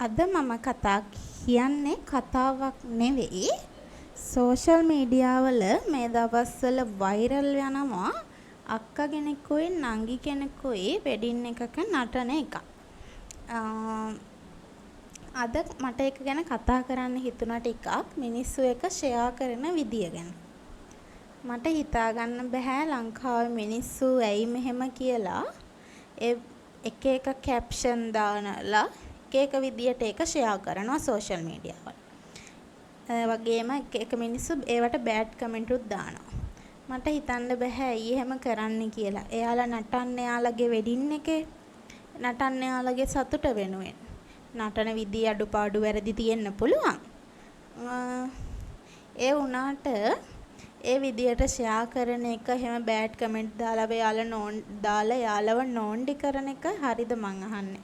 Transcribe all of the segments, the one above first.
අද මම කතා කියන්නේ කතාවක් නෙවෙයි සෝෂල් මීඩියා වල මේ දවස්වල වෛරල් යනවා අක්ක කෙනෙකුයි නංගි කෙනෙකුයි වෙඩින් එකක නටන එක. අද මට ඒක ගැන කතා කරන්න හිතුණා ටිකක් මිනිස්සු එක ෂෙයා කරන විදිය ගැන. මට හිතා ගන්න බෑ ලංකාවේ මිනිස්සු ඇයි මෙහෙම කියලා ඒ එක එක කැප්ෂන් දානලා එක විදියට ඒක ෂෙයා කරනවා සෝෂල් මීඩියා වල. වගේම එක මිනිස්සු ඒවට බෑඩ් කමෙන්ට් උත් දානවා. මට හිතන්න බෑ ඇයි එහෙම කරන්නේ කියලා. එයාලා නටන්නේ එයාලගේ වෙඩින් එකේ නටන්නේ එයාලගේ සතුට වෙනුවෙන්. නටන විදිය අඩුපාඩු වැරදි තියෙන්න පුළුවන්. ඒ වුණාට ඒ විදියට ෂෙයා කරන එක එහෙම බෑඩ් කමෙන්ට් දාලා යාලව නෝන්ඩි කරන එක හරිද මං අහන්නේ.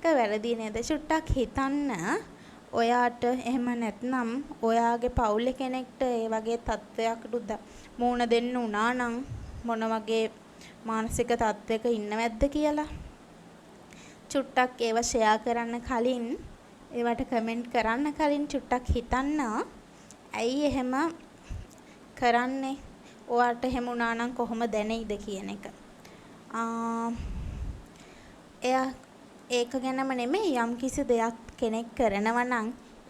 වැරදි නේද? චුට්ටක් හිතන්න. ඔයාට එහෙම නැත්නම් ඔයාගේ පවුලේ කෙනෙක්ට ඒ වගේ තත්ත්වයකට මුහුණ දෙන්න උනා නම් මොන වගේ මානසික තත්ත්වයක ඉන්නවද කියලා. චුට්ටක් ඒව ෂෙයා කරන්න කලින් ඒවට කමෙන්ට් කරන්න කලින් චුට්ටක් හිතන්න. ඇයි එහෙම කරන්නේ? ඔයාට එහෙම උනා නම් කොහොම දැනෙයිද කියන එක. ඒක ගැනම නෙමෙයි යම් කිසි දෙයක් කෙනෙක් කරනවා නම්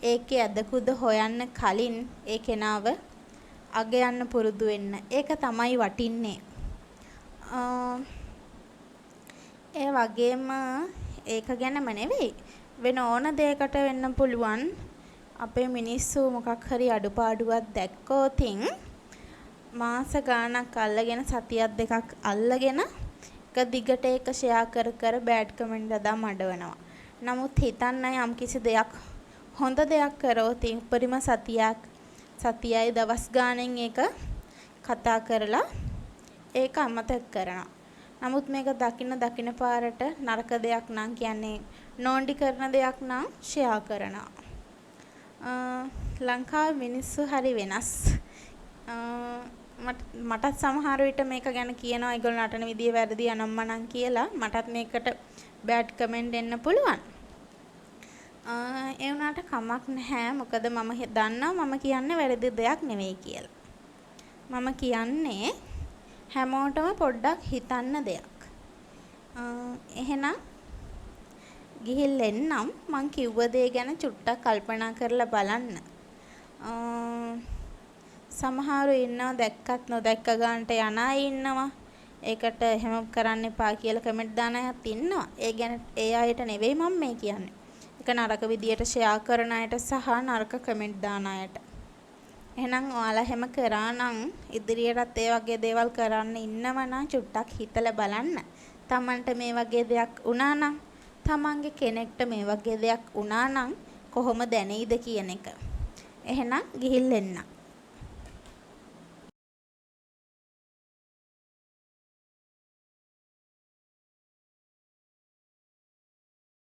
ඒකේ අදකුද හොයන්න කලින් ඒ කෙනාව අගයන්න පුරුදු වෙන්න. ඒක තමයි වටින්නේ. ඒ වගේම ඒක ගැනම නෙවෙයි වෙන ඕන දෙයකට වෙන්න පුළුවන්. අපේ මිනිස්සු මොකක් හරි අඩුපාඩුවක් දැක්කොතින් මාස ගාණක් අල්ලගෙන සතියක් දෙකක් අල්ලගෙන දිගට ඒක ෂෙයා කර බෑඩ් කමෙන්ට් දාලා මඩවනවා. නමුත් හිතන්න යම් කිසි දෙයක් හොඳ දෙයක් කරොත් උපරිම සතියයි දවස් ගාණෙන් ඒක කතා කරලා ඒක අමතක කරනවා. නමුත් මේක දකින්න පාරට නරක දෙයක් නම් කියන්නේ නෝන්ඩි කරන දෙයක් නම් ෂෙයා කරනවා. ලංකාවේ මිනිස්සු හරි වෙනස්. මටත් සමහර විට මේක ගැන කියනවා ඒගොල්ලෝ නටන විදිය වැරදි අනම්මනම් කියලා මටත් මේකට බෑඩ් කමෙන්ට් එන්න පුළුවන්. ඒ වුණාට කමක් නැහැ. මොකද මම දන්නවා මම කියන්නේ වැරදි දෙයක් නෙවෙයි කියලා. මම කියන්නේ හැමෝටම පොඩ්ඩක් හිතන්න දෙයක්. එහෙනම් ගිහින් එන්නම් මං කිව්ව දේ ගැන චුට්ටක් කල්පනා කරලා බලන්න. සමහරු ඉන්නවා දැක්කත් නොදැක්ක ගන්නට යන අය ඉන්නවා. ඒකට එහෙම කරන්න එපා කියලා කමෙන්ට් දාන අයත් ඉන්නවා. ඒ අයට නෙවෙයි මම මේ කියන්නේ. ඒක නරක විදියට ෂෙයා කරන අයට සහ නරක කමෙන්ට් දාන අයට. එහෙනම් ඔයාලා හැම කරා නම් ඉදිරියටත් ඒ වගේ දේවල් කරන්න ඉන්නවනම් චුට්ටක් හිතලා බලන්න. Tamanට මේ වගේ දෙයක් වුණා නම් Tamanගේ කෙනෙක්ට මේ වගේ දෙයක් වුණා නම් කොහොම දැනෙයිද කියන එක. එහෙනම් ගිහින් එන්න.